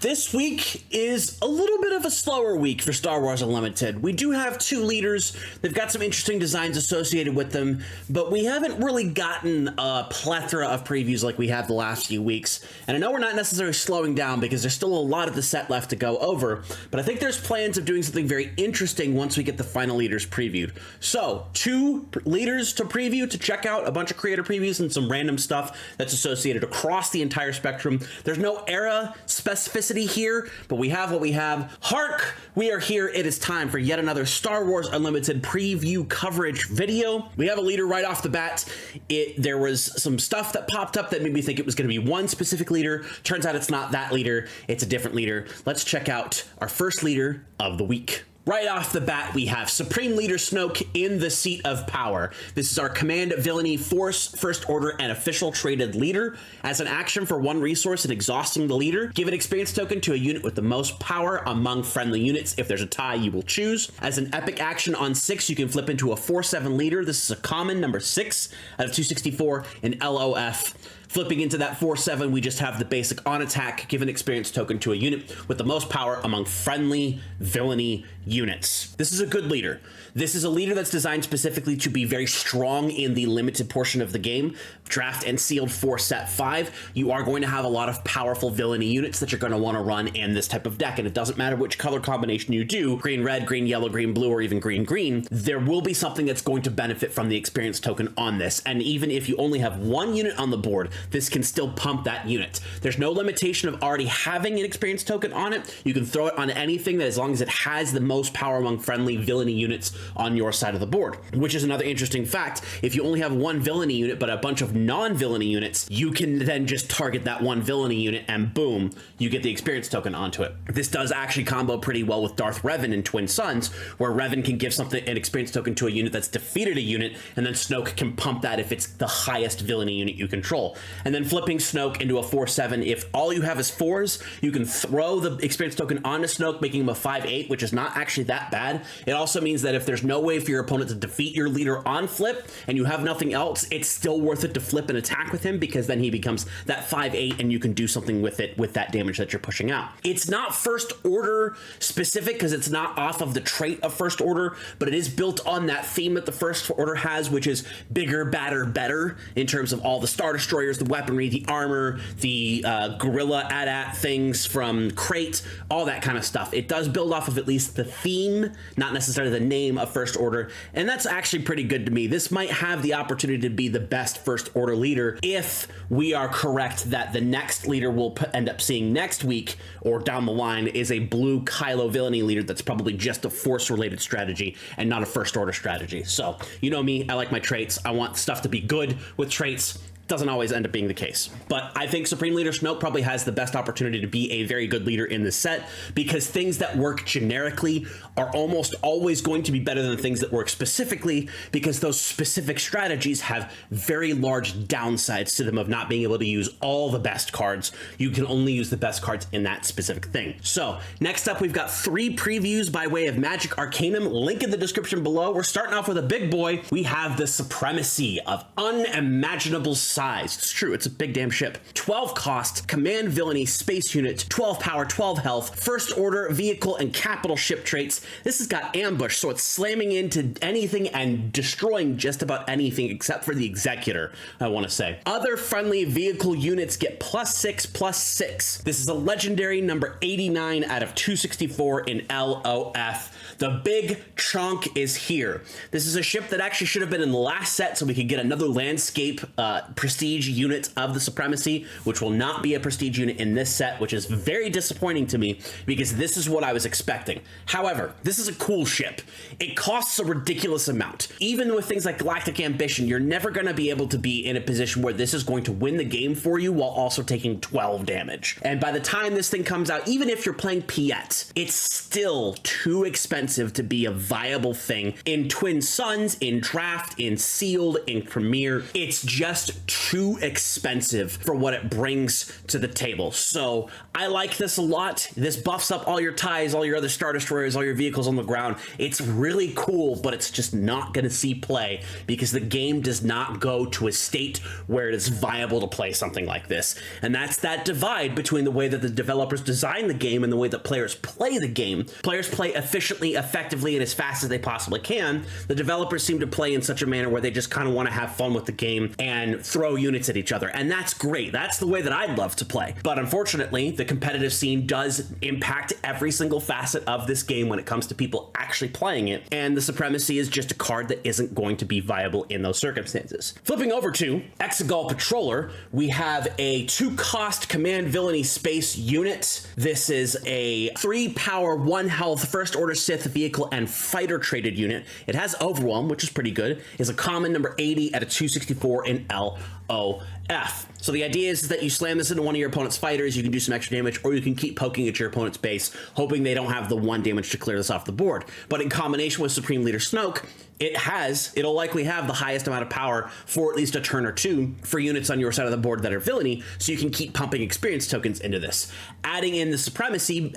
This week is a little bit of a slower week for Star Wars Unlimited. We do have 2 leaders. They've got some interesting designs associated with them, but we haven't really gotten a plethora of previews like we have the last few weeks. And I know we're not necessarily slowing down because there's still a lot of the set left to go over, but I think there's plans of doing something very interesting once we get the final leaders previewed. So 2 leaders to preview, to check out, a bunch of creator previews and some random stuff that's associated across the entire spectrum. There's no era specificity here, but we have what we have. HARK, we are here. It is time for yet another Star Wars Unlimited preview coverage video. We have a leader right off the bat. There was some stuff that popped up that made me think it was going to be one specific leader. Turns out it's not that leader. It's a different leader. Let's check out our first leader of the week. Right off the bat, we have Supreme Leader Snoke in the Seat of Power. This is our Command Villainy Force, First Order, and Official Traded Leader. As an action for 1 resource and exhausting the leader, give an experience token to a unit with the most power among friendly units. If there's a tie, you will choose. As an epic action on 6, you can flip into a 4/7 leader. This is a common, number 6 out of 264 in LOF. Flipping into that 4/7, we just have the basic on attack, give an experience token to a unit with the most power among friendly villainy units. This is a good leader. This is a leader that's designed specifically to be very strong in the limited portion of the game. Draft and sealed for set 5. You are going to have a lot of powerful villainy units that you're going to want to run in this type of deck, and it doesn't matter which color combination you do, green, red, green, yellow, green, blue, or even green, green, there will be something that's going to benefit from the experience token on this. And even if you only have 1 unit on the board, this can still pump that unit. There's no limitation of already having an experience token on it. You can throw it on anything that, as long as it has the most power among friendly villainy units on your side of the board, which is another interesting fact. If you only have 1 villainy unit but a bunch of non-villainy units, you can then just target that 1 villainy unit and boom, you get the experience token onto it. This does actually combo pretty well with Darth Revan in Twin Suns, where Revan can give an experience token to a unit that's defeated a unit, and then Snoke can pump that if it's the highest villainy unit you control. And then flipping Snoke into a 4/7, if all you have is 4s, you can throw the experience token onto Snoke, making him a 5/8, which is not actually that bad. It also means that if there's no way for your opponent to defeat your leader on flip and you have nothing else, it's still worth it to flip and attack with him, because then he becomes that 5/8 and you can do something with it with that damage that you're pushing out. It's not First Order specific because it's not off of the trait of First Order, but it is built on that theme that the First Order has, which is bigger, badder, better, in terms of all the Star Destroyers, the weaponry, the armor, the gorilla AT-AT things from Crate, all that kind of stuff. It does build off of at least the theme, not necessarily the name of First Order, and that's actually pretty good to me. This might have the opportunity to be the best First Order leader if we are correct that the next leader we'll end up seeing next week or down the line is a blue Kylo villainy leader that's probably just a Force-related strategy and not a First Order strategy. So, you know me, I like my traits. I want stuff to be good with traits. Doesn't always end up being the case. But I think Supreme Leader Snoke probably has the best opportunity to be a very good leader in this set, because things that work generically are almost always going to be better than things that work specifically, because those specific strategies have very large downsides to them of not being able to use all the best cards. You can only use the best cards in that specific thing. So next up, we've got 3 previews by way of Magic Arcanum. Link in the description below. We're starting off with a big boy. We have the Supremacy of Unimaginable Size. It's true, it's a big damn ship. 12 cost, command villainy, space unit, 12 power, 12 health, First Order, vehicle, and capital ship traits. This has got ambush, so it's slamming into anything and destroying just about anything except for the Executor, I want to say. Other friendly vehicle units get +6/+6. This is a legendary number 89 out of 264 in LOF. The big chunk is here. This is a ship that actually should have been in the last set so we could get another landscape prestige unit of the Supremacy, which will not be a prestige unit in this set, which is very disappointing to me because this is what I was expecting. However, this is a cool ship. It costs a ridiculous amount. Even with things like Galactic Ambition, you're never going to be able to be in a position where this is going to win the game for you while also taking 12 damage. And by the time this thing comes out, even if you're playing Piet, it's still too expensive to be a viable thing in Twin Suns, in Draft, in Sealed, in Premier. It's just too expensive for what it brings to the table. So I like this a lot. This buffs up all your TIEs, all your other Star Destroyers, all your vehicles on the ground. It's really cool, but it's just not going to see play because the game does not go to a state where it is viable to play something like this. And that's that divide between the way that the developers design the game and the way that players play the game. Players play efficiently, effectively, and as fast as they possibly can. The developers seem to play in such a manner where they just kind of want to have fun with the game and throw units at each other. And that's great. That's the way that I'd love to play. But unfortunately, the competitive scene does impact every single facet of this game when it comes to people actually playing it. And the Supremacy is just a card that isn't going to be viable in those circumstances. Flipping over to Exegol Patroller, we have a 2-cost command villainy space unit. This is a 3 power, 1 health, First Order Sith vehicle and fighter traded unit. It has Overwhelm, which is pretty good. It's a common number 80 at a 264 in LOF. So the idea is that you slam this into one of your opponent's fighters, you can do some extra damage, or you can keep poking at your opponent's base, hoping they don't have the 1 damage to clear this off the board. But in combination with Supreme Leader Snoke, it'll likely have the highest amount of power for at least a turn or two for units on your side of the board that are villainy, so you can keep pumping experience tokens into this. Adding in the Supremacy,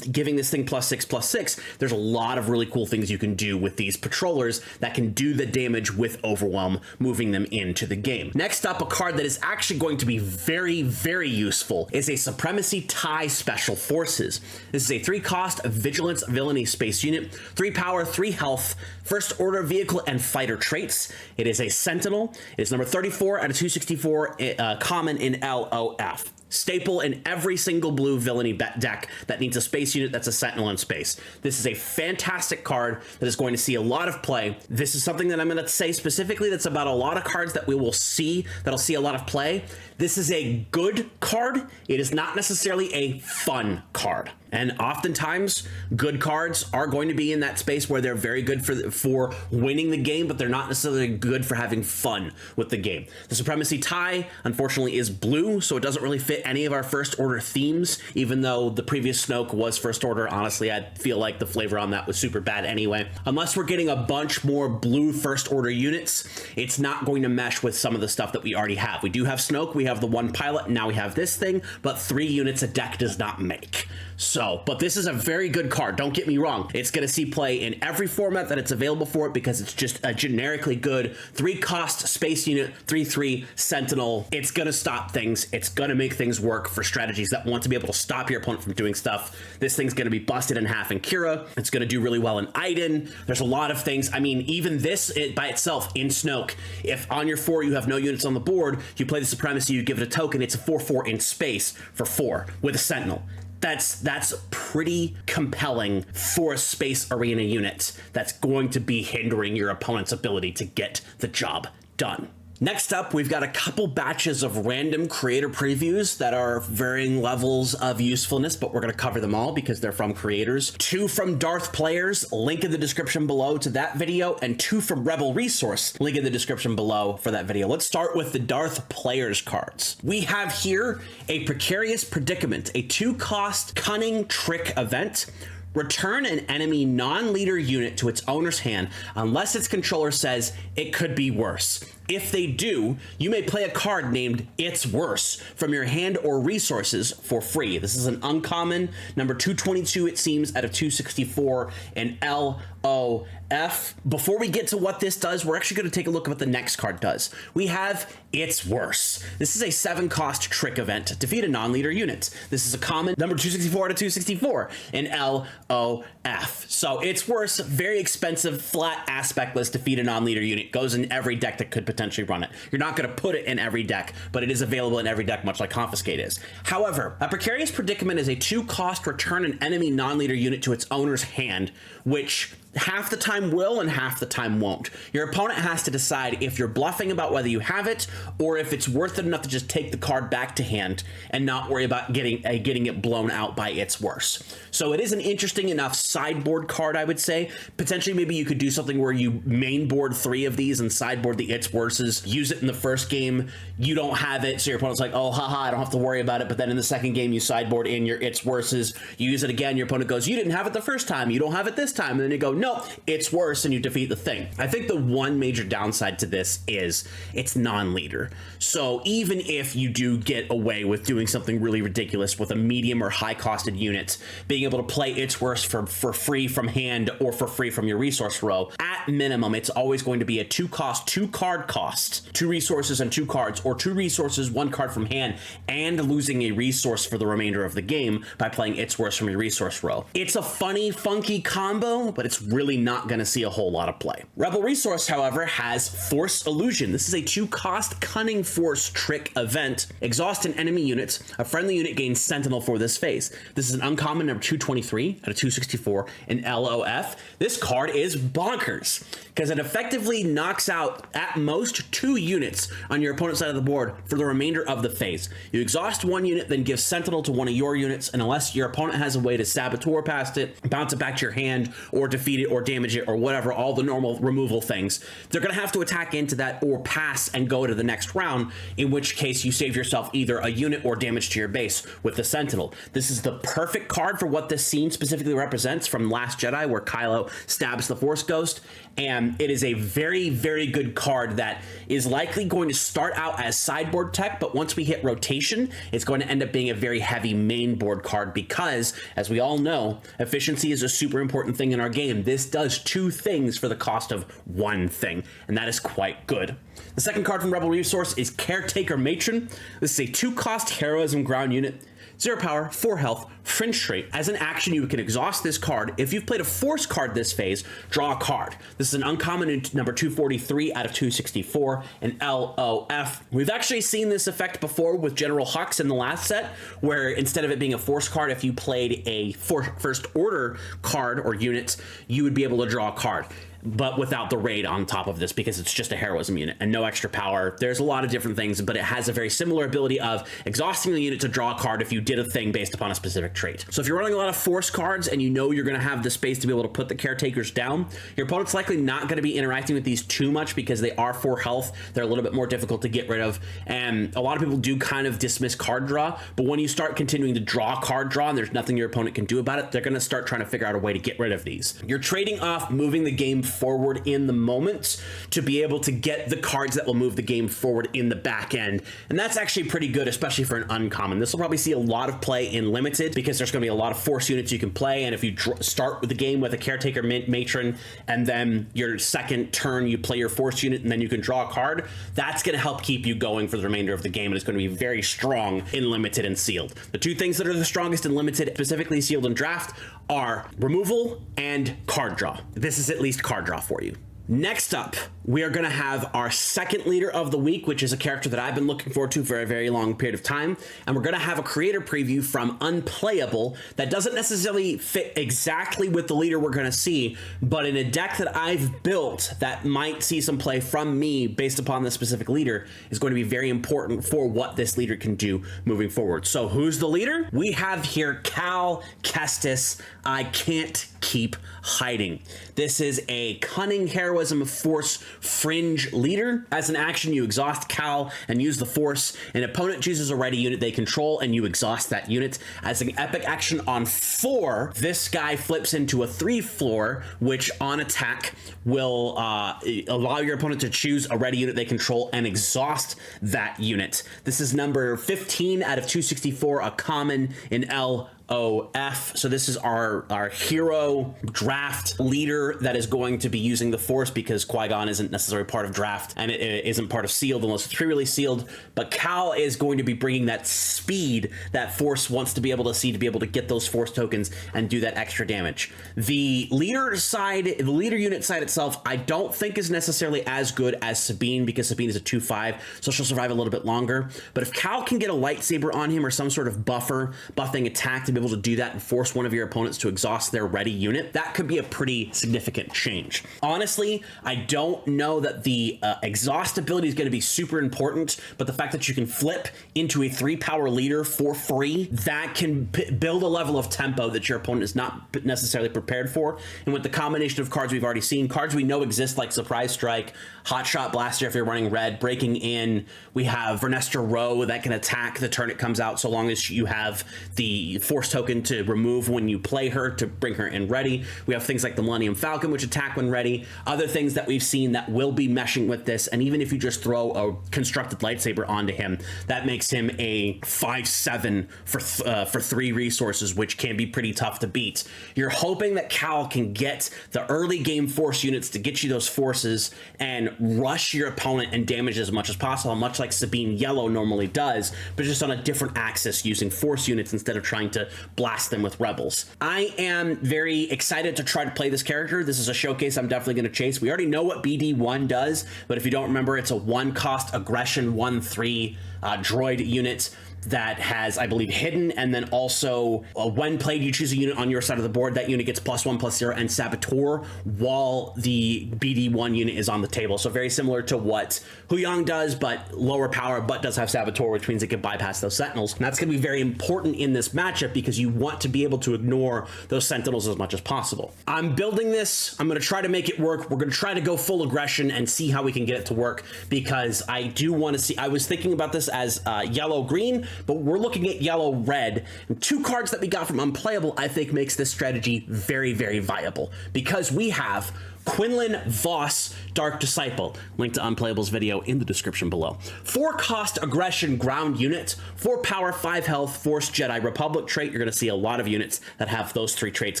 giving this thing +6/+6, there's a lot of really cool things you can do with these patrollers that can do the damage with Overwhelm, moving them into the game. Next up, a card that is actually going to be very, very useful is a Supremacy TIE Special Forces. This is a 3-cost Vigilance Villainy Space Unit, 3 power, 3 health, First Order vehicle and fighter traits. It is a Sentinel. It is number 34 out of 264, common in LOF. Staple in every single blue villainy deck that needs a space unit that's a Sentinel in space. This is a fantastic card that is going to see a lot of play. This is something that I'm going to say specifically that's about a lot of cards that we will see that'll see a lot of play. This is a good card. It is not necessarily a fun card. And oftentimes, good cards are going to be in that space where they're very good for winning the game, but they're not necessarily good for having fun with the game. The Supremacy TIE, unfortunately, is blue, so it doesn't really fit any of our First Order themes, even though the previous Snoke was First Order. Honestly, I feel like the flavor on that was super bad anyway. Unless we're getting a bunch more blue First Order units, it's not going to mesh with some of the stuff that we already have. We do have Snoke, we have the 1 pilot, and now we have this thing, but 3 units a deck does not make. So, but this is a very good card, don't get me wrong. It's going to see play in every format that it's available for it because it's just a generically good 3-cost space unit, 3/3 Sentinel. It's going to stop things. It's going to make things work for strategies that want to be able to stop your opponent from doing stuff. This thing's going to be busted in half in Kira. It's going to do really well in Iden. There's a lot of things. I mean, even this by itself in Snoke, if on your 4 you have no units on the board, you play the Supremacy, you give it a token, it's a 4/4 in space for 4 with a Sentinel. That's pretty compelling for a space arena unit that's going to be hindering your opponent's ability to get the job done. Next up, we've got a couple batches of random creator previews that are varying levels of usefulness, but we're going to cover them all because they're from creators. 2 from Darth players, link in the description below to that video, and 2 from Rebel Resource, link in the description below for that video. Let's start with the Darth players cards. We have here a Precarious Predicament, a 2-cost Cunning Trick event. Return an enemy non-leader unit to its owner's hand unless its controller says it could be worse. If they do, you may play a card named It's Worse from your hand or resources for free. This is an uncommon, number 222 it seems, out of 264 in LOF. Before we get to what this does, we're actually going to take a look at what the next card does. We have It's Worse. This is a 7-cost trick event. Defeat a non-leader unit. This is a common, number 264 out of 264 in LOF. So It's Worse, very expensive, flat aspectless, defeat a non-leader unit. Goes in every deck that could potentially run it. You're not going to put it in every deck, but it is available in every deck, much like Confiscate is. However, a Precarious Predicament is a 2-cost return an enemy non-leader unit to its owner's hand, which half the time will and half the time won't. Your opponent has to decide if you're bluffing about whether you have it or if it's worth it enough to just take the card back to hand and not worry about getting it blown out by It's Worse. So it is an interesting enough sideboard card, I would say. Potentially maybe you could do something where you main board 3 of these and sideboard the It's Worses, use it in the first game, you don't have it, so your opponent's like, oh haha, I don't have to worry about it, but then in the second game you sideboard in your It's Worses, you use it again, your opponent goes, you didn't have it the first time, you don't have it this time, and then you go, no, it's worse and you defeat the thing. I think the one major downside to this is it's non-leader. So even if you do get away with doing something really ridiculous with a medium or high costed unit, being able to play It's Worse for free from hand or for free from your resource row, at minimum, it's always going to be a 2 card cost, 2 resources and 2 cards, or 2 resources, 1 card from hand, and losing a resource for the remainder of the game by playing It's Worse from your resource row. It's a funny, funky combo, but it's really not going to see a whole lot of play. Rebel Resource, however, has Force Illusion. This is a 2-cost Cunning Force trick event. Exhaust an enemy unit. A friendly unit gains Sentinel for this phase. This is an uncommon number 223 out of 264 in LOF. This card is bonkers because it effectively knocks out at most 2 units on your opponent's side of the board for the remainder of the phase. You exhaust 1 unit, then give Sentinel to one of your units, and unless your opponent has a way to saboteur past it, bounce it back to your hand, or defeat it, or damage it, or whatever, all the normal removal things, they're going to have to attack into that or pass and go to the next round, in which case you save yourself either a unit or damage to your base with the Sentinel. This is the perfect card for what this scene specifically represents from Last Jedi, where Kylo stabs the Force Ghost, and it is a very, very good card that is likely going to start out as sideboard tech, but once we hit rotation, it's going to end up being a very heavy main board card because, as we all know, efficiency is a super important thing in our game. This does 2 things for the cost of 1 thing, and that is quite good. The second card from Rebel Resource is Caretaker Matron. This is a 2-cost heroism ground unit. 0 power, 4 health, fringe trait. As an action, you can exhaust this card. If you've played a force card this phase, draw a card. This is an uncommon number 243 out of 264 in LOF. We've actually seen this effect before with General Hux in the last set, where instead of it being a force card, if you played a first order card or unit, you would be able to draw a card, but without the raid on top of this because it's just a heroism unit and no extra power. There's a lot of different things, but it has a very similar ability of exhausting the unit to draw a card if you did a thing based upon a specific trait. So if you're running a lot of force cards and you know you're going to have the space to be able to put the caretakers down, your opponent's likely not going to be interacting with these too much because they are 4 health. They're a little bit more difficult to get rid of, and a lot of people do kind of dismiss card draw, but when you start continuing to draw card draw and there's nothing your opponent can do about it, they're going to start trying to figure out a way to get rid of these. You're trading off moving the game forward in the moment to be able to get the cards that will move the game forward in the back end, and that's actually pretty good, especially for an uncommon. This will probably see a lot of play in limited because there's going to be a lot of force units you can play, and if you start with the game with a Caretaker Matron and then your second turn you play your force unit and then you can draw a card, that's going to help keep you going for the remainder of the game, and it's going to be very strong in limited and sealed. The 2 things that are the strongest in limited, specifically sealed and draft, are removal and card draw. This is at least card draw for you. Next up, we are going to have our second leader of the week, which is a character that I've been looking forward to for a very long period of time. And we're going to have a creator preview from Unplayable that doesn't necessarily fit exactly with the leader we're going to see, but in a deck that I've built that might see some play from me based upon this specific leader is going to be very important for what this leader can do moving forward. So who's the leader? We have here Cal Kestis. I can't keep hiding. This is a cunning heroism force fringe leader. As an action, you exhaust Cal and use the force. An opponent chooses a ready unit they control and you exhaust that unit. As an epic action on 4, this guy flips into a 3/4, which on attack will allow your opponent to choose a ready unit they control and exhaust that unit. This is number 15 out of 264, a common in LOF. So this is our hero draft leader that is going to be using the force because Qui-Gon isn't necessarily part of draft and it isn't part of sealed unless it's really sealed, but Cal is going to be bringing that speed that force wants to be able to see to be able to get those force tokens and do that extra damage. The leader unit side itself I don't think is necessarily as good as Sabine because Sabine is a 2/5, so she'll survive a little bit longer, but if Cal can get a lightsaber on him or some sort of buffing attack to be able to do that and force one of your opponents to exhaust their ready unit, that could be a pretty significant change. Honestly, I don't know that the exhaust ability is going to be super important, but the fact that you can flip into a 3-power leader for free, that can build a level of tempo that your opponent is not necessarily prepared for. And with the combination of cards we've already seen, cards we know exist like Surprise Strike, Hot Shot Blaster if you're running red, Breaking In, we have Vernestra Row that can attack the turn it comes out so long as you have the force force token to remove when you play her to bring her in ready. We have things like the Millennium Falcon, which attack when ready. Other things that we've seen that will be meshing with this, and even if you just throw a constructed lightsaber onto him, that makes him a 5/7 for 3 resources, which can be pretty tough to beat. You're hoping that Cal can get the early game force units to get you those forces and rush your opponent and damage as much as possible, much like Sabine Yellow normally does, but just on a different axis using force units instead of trying to blast them with rebels. I am very excited to try to play this character. This is a showcase I'm definitely going to chase. We already know what BD1 does, but if you don't remember, it's a 1-cost aggression 1/3 droid unit that has, I believe, hidden, and then also when played, you choose a unit on your side of the board. That unit gets +1/+0 and Saboteur while the BD1 unit is on the table. So very similar to what Huyang does, but lower power, but does have Saboteur, which means it can bypass those Sentinels. And that's going to be very important in this matchup because you want to be able to ignore those Sentinels as much as possible. I'm building this. I'm going to try to make it work. We're going to try to go full aggression and see how we can get it to work, because I do want to see. I was thinking about this as yellow-green, but we're looking at yellow-red. And 2 cards that we got from Unplayable, I think, makes this strategy very, very viable, because we have Quinlan Voss, Dark Disciple. Link to Unplayable's video in the description below. 4-cost aggression ground unit, 4 power, 5 health, Force Jedi Republic trait. You're going to see a lot of units that have those 3 traits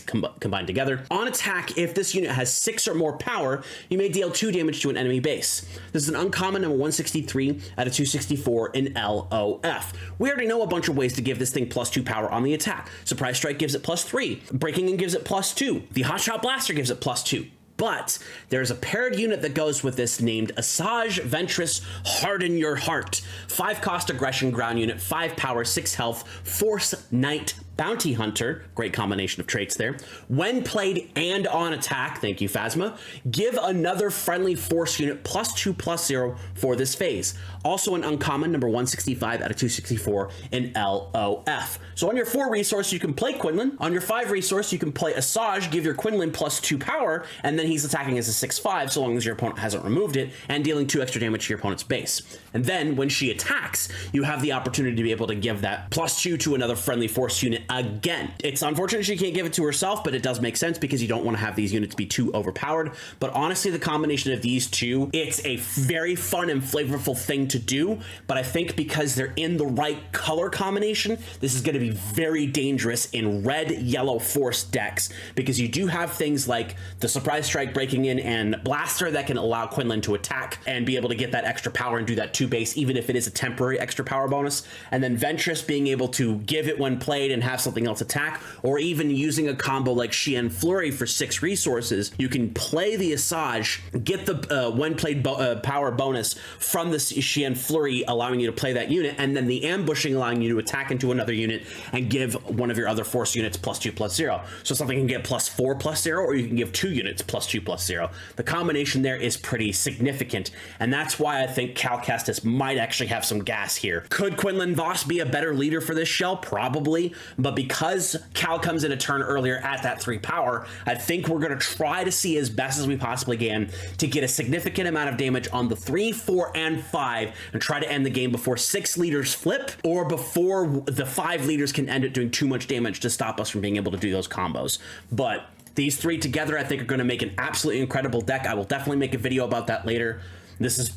combined together. On attack, if this unit has 6 or more power, you may deal 2 damage to an enemy base. This is an uncommon, number 163 out of 264 in LOF. We already know a bunch of ways to give this thing +2 power on the attack. Surprise Strike gives it +3. Breaking In gives it +2. The Hotshot Blaster gives it +2. But there's a paired unit that goes with this named Asajj Ventress Harden Your Heart. 5-cost aggression ground unit, 5 power, 6 health, Force Knight Bounty Hunter. Great combination of traits there. When played and on attack, thank you Phasma, give another friendly force unit +2/+0 for this phase. Also an uncommon, number 165 out of 264 in LOF. So on your 4 resource, you can play Quinlan. On your 5 resource, you can play Asajj, give your Quinlan +2 power, and then he's attacking as a 6/5 so long as your opponent hasn't removed it, and dealing 2 extra damage to your opponent's base. And then when she attacks, you have the opportunity to be able to give that +2 to another friendly force unit again. It's unfortunate she can't give it to herself, but it does make sense because you don't want to have these units be too overpowered. But honestly, the combination of these two, it's a very fun and flavorful thing to do. But I think because they're in the right color combination, this is going to be very dangerous in red-yellow force decks, because you do have things like the Surprise Strike, Breaking In, and Blaster that can allow Quinlan to attack and be able to get that extra power and do that 2 base, even if it is a temporary extra power bonus. And then Ventress being able to give it when played and have something else attack, or even using a combo like Xian Flurry for 6 resources. You can play the Asajj, get the when played power bonus from the Xian Flurry, allowing you to play that unit, and then the ambushing allowing you to attack into another unit and give one of your other force units +2/+0. So something can get +4/+0, or you can give 2 units +2/+0. The combination there is pretty significant, and that's why I think Cal Kestis might actually have some gas here. Could Quinlan Voss be a better leader for this shell? Probably, but because Cal comes in a turn earlier at that 3 power, I think we're going to try to see as best as we possibly can to get a significant amount of damage on the 3, 4, and 5, and try to end the game before 6 leaders flip, or before the 5 leaders can end it doing too much damage to stop us from being able to do those combos. But these 3 together, I think, are going to make an absolutely incredible deck. I will definitely make a video about that later. This is,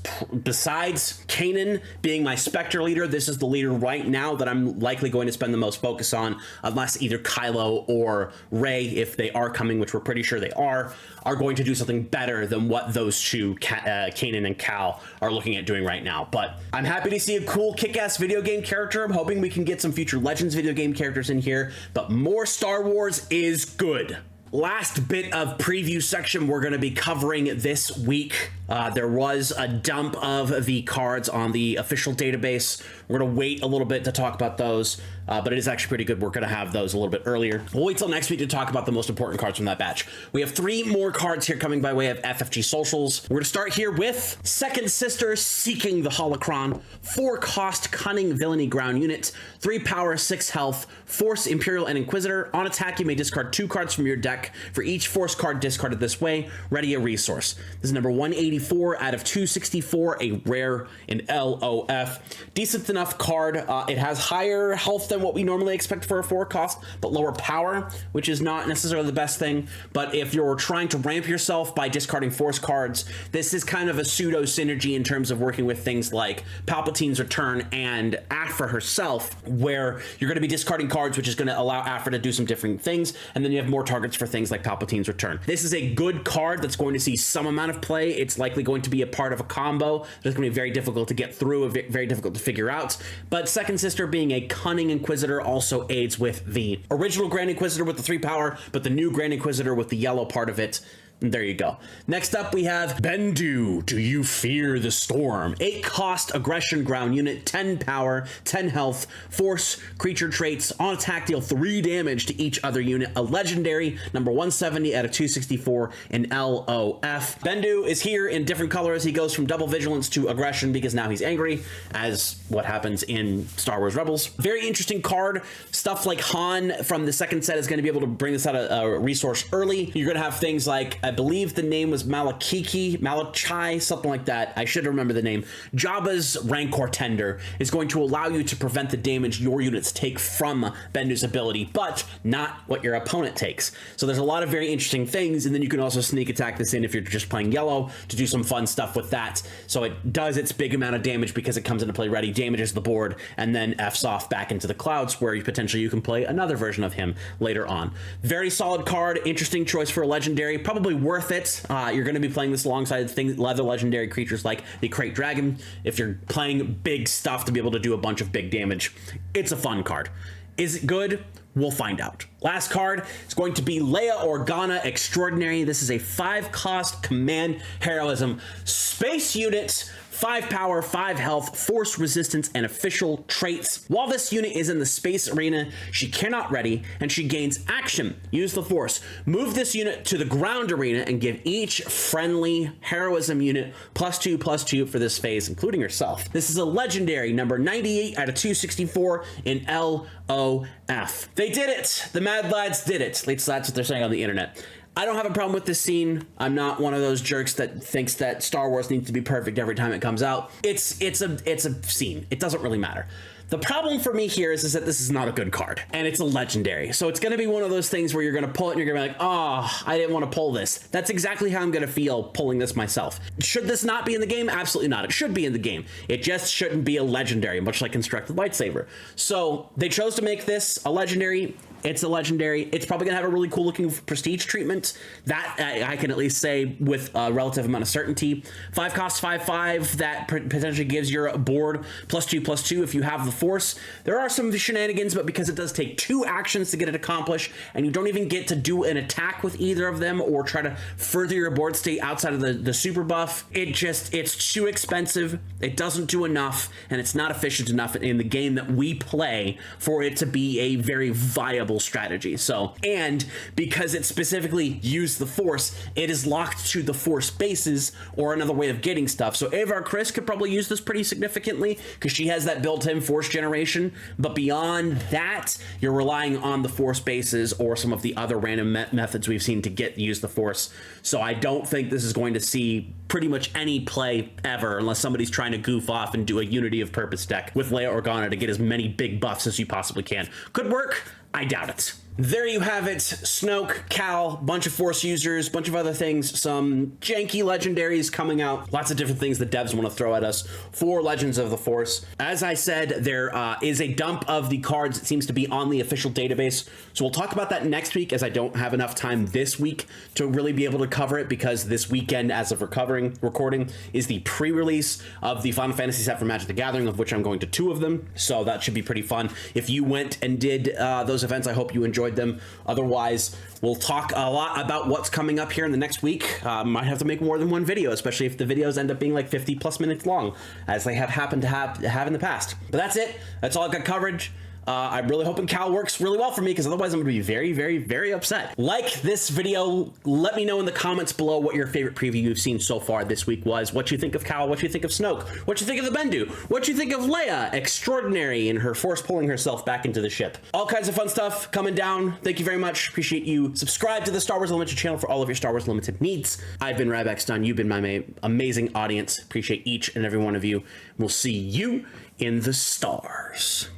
besides Kanan being my Spectre leader, this is the leader right now that I'm likely going to spend the most focus on, unless either Kylo or Rey, if they are coming, which we're pretty sure they are going to do something better than what those 2, Kanan and Cal, are looking at doing right now. But I'm happy to see a cool kick-ass video game character. I'm hoping we can get some future Legends video game characters in here, but more Star Wars is good. Last bit of preview section we're going to be covering this week. There was a dump of the cards on the official database. We're going to wait a little bit to talk about those, but it is actually pretty good. We're going to have those a little bit earlier. We'll wait till next week to talk about the most important cards from that batch. We have 3 more cards here coming by way of FFG socials. We're going to start here with Second Sister Seeking the Holocron, 4-cost Cunning Villainy ground unit, 3 power, 6 health, Force Imperial and Inquisitor. On attack, you may discard 2 cards from your deck. For each Force card discarded this way, ready a resource. This is number 180 184 out of 264, a rare in LOF. Decent enough card. It has higher health than what we normally expect for a 4 cost, but lower power, which is not necessarily the best thing. But if you're trying to ramp yourself by discarding force cards, this is kind of a pseudo synergy in terms of working with things like Palpatine's Return and Aphra herself, where you're going to be discarding cards, which is going to allow Aphra to do some different things, and then you have more targets for things like Palpatine's Return. This is a good card that's going to see some amount of play. It's likely going to be a part of a combo that's going to be very difficult to get through, very difficult to figure out. But Second Sister, being a cunning Inquisitor, also aids with the original Grand Inquisitor with the 3 power, but the new Grand Inquisitor with the yellow part of it. And there you go. Next up, we have Bendu, Do You Fear the Storm? 8 cost, aggression, ground unit, 10 power, 10 health, force, creature traits, on attack deal 3 damage to each other unit, a legendary, number 170 out of 264 in LOF. Bendu is here in different colors. He goes from double vigilance to aggression because now he's angry, as what happens in Star Wars Rebels. Very interesting card. Stuff like Han from the second set is going to be able to bring this out a resource early. You're going to have things like, I believe the name was Malachai, something like that. I should remember the name. Jabba's Rancor Tender is going to allow you to prevent the damage your units take from Bendu's ability, but not what your opponent takes. So there's a lot of very interesting things, and then you can also sneak attack this in if you're just playing yellow to do some fun stuff with that. So it does its big amount of damage because it comes into play ready, damages the board, and then F's off back into the clouds, where potentially you can play another version of him later on. Very solid card, interesting choice for a legendary, probably worth it. You're going to be playing this alongside other legendary creatures like the Crate Dragon. If you're playing big stuff to be able to do a bunch of big damage, it's a fun card. Is it good? We'll find out. Last card is going to be Leia Organa Extraordinary. This is a 5 cost command heroism space unit, 5 power, 5 health, force resistance, and official traits. While this unit is in the space arena, she cannot ready, and she gains action. Use the force. Move this unit to the ground arena and give each friendly heroism unit +2/+2 for this phase, including herself. This is a legendary, number 98 out of 264 in LOF. They did it! The Mad Lads did it. At least that's what they're saying on the internet. I don't have a problem with this scene. I'm not one of those jerks that thinks that Star Wars needs to be perfect every time it comes out. It's a scene. It doesn't really matter. The problem for me here is that this is not a good card, and it's a legendary. So it's going to be one of those things where you're going to pull it and you're going to be like, oh, I didn't want to pull this. That's exactly how I'm going to feel pulling this myself. Should this not be in the game? Absolutely not. It should be in the game. It just shouldn't be a legendary, much like Constructed Lightsaber. So they chose to make this a legendary. It's a legendary. It's probably going to have a really cool looking prestige treatment. That I can at least say with a relative amount of certainty. 5 costs 5/5. That potentially gives your board +2/+2 if you have the force. There are some shenanigans, but because it does take 2 actions to get it accomplished, and you don't even get to do an attack with either of them or try to further your board state outside of the super buff, it's too expensive. It doesn't do enough, and it's not efficient enough in the game that we play for it to be a very viable strategy. So, and because it specifically used the force, it is locked to the force bases or another way of getting stuff. So Avar Kriss could probably use this pretty significantly because she has that built-in force generation, but beyond that, you're relying on the force bases or some of the other random methods we've seen to use the force. So I don't think this is going to see pretty much any play ever unless somebody's trying to goof off and do a Unity of Purpose deck with Leia Organa to get as many big buffs as you possibly can. Could work. I doubt it. There you have it. Snoke, Cal, bunch of Force users, bunch of other things, some janky legendaries coming out, lots of different things that devs want to throw at us for Legends of the Force. As I said, there is a dump of the cards. It seems to be on the official database. So we'll talk about that next week, as I don't have enough time this week to really be able to cover it, because this weekend, as of recording, is the pre-release of the Final Fantasy set for Magic the Gathering, of which I'm going to 2 of them. So that should be pretty fun. If you went and did those events, I hope you enjoyed them. Otherwise, we'll talk a lot about what's coming up here in the next week. Might have to make more than one video, especially if the videos end up being like 50+ minutes long, as they have happened to have in the past. But that's it. That's all I've got coverage. I'm really hoping Cal works really well for me, because otherwise I'm going to be very, very, very upset. Like this video. Let me know in the comments below what your favorite preview you've seen so far this week was. What you think of Cal, what you think of Snoke, what you think of the Bendu, what you think of Leia, extraordinary in her force pulling herself back into the ship. All kinds of fun stuff coming down. Thank you very much. Appreciate you. Subscribe to the Star Wars Unlimited channel for all of your Star Wars Unlimited needs. I've been RybackStun. You've been my amazing audience. Appreciate each and every one of you. We'll see you in the stars.